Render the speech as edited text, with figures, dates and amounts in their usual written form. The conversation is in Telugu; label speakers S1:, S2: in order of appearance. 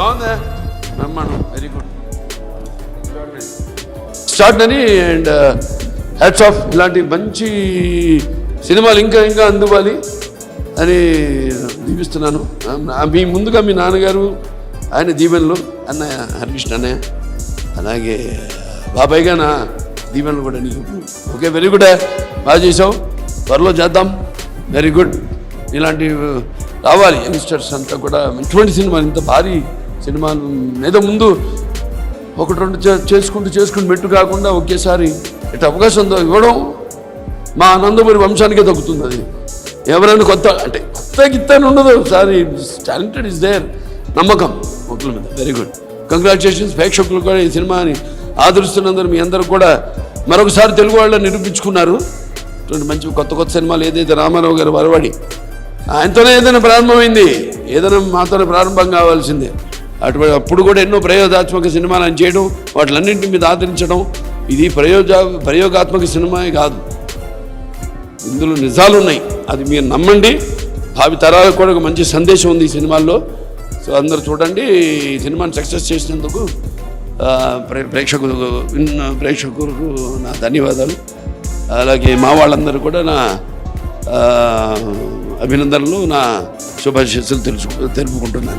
S1: బాగుందా బ్రహ్మాండం వెరీ గుడ్ స్టార్ట్ అని అండ్ హ్యాట్స్ ఆఫ్ ఇలాంటి మంచి సినిమాలు ఇంకా ఇంకా అందువాలి అని దీవిస్తున్నాను. మీ ముందుగా మీ నాన్నగారు ఆయన దీవెనలు అన్నయ్య హరికృష్ణ అన్నయ్య అలాగే బాబాయ్గా నా దీవెనలు కూడా నీకు. ఓకే వెరీ గుడ్ బాగా చేసావు త్వరలో చేద్దాం వెరీ గుడ్. ఇలాంటి రావాలి యంగ్స్టర్స్ అంతా కూడా ఇటువంటి సినిమాలు ఇంత భారీ సినిమాలు ఏదో ముందు ఒకటి రెండు చేసుకుంటూ మెట్టు కాకుండా ఒకేసారి ఇటు అవకాశం ఇవ్వడం మా నందమూరి వంశానికే దక్కుతుంది. అది ఎవరైనా కొత్త అంటే కొత్త గిత్తని ఉండదు సార్ టాలెంటెడ్ ఇస్ దేర్ నమ్మకం ఒకరి మీద వెరీ గుడ్ కంగ్రాచులేషన్స్. ప్రేక్షకులు కూడా ఈ సినిమాని ఆదరిస్తున్నందుకు మీ అందరూ కూడా మరొకసారి తెలుగు వాళ్ళని నిరూపించుకున్నారు. మంచి కొత్త సినిమాలు ఏదైతే రామారావు గారు వరవాడి ఆయనతోనే ఏదైనా ప్రారంభమైంది ఏదైనా మాతోనే ప్రారంభం కావాల్సిందే. అప్పుడు కూడా ఎన్నో ప్రయోగాత్మక సినిమాలు ఆయన చేయడం వాటిలన్నింటి మీద ఆదరించడం ఇది ప్రయోగాత్మక సినిమాయే కాదు ఇందులో నిజాలు ఉన్నాయి అది మీరు నమ్మండి. భావి తరాలకు కూడా ఒక మంచి సందేశం ఉంది ఈ సినిమాల్లో. సో అందరూ చూడండి. ఈ సినిమాని సక్సెస్ చేసినందుకు ప్రేక్షకులకు నా ధన్యవాదాలు. అలాగే మా వాళ్ళందరూ కూడా నా అభినందనలు నా శుభాశీస్సులు తెలుపుకుంటున్నాను.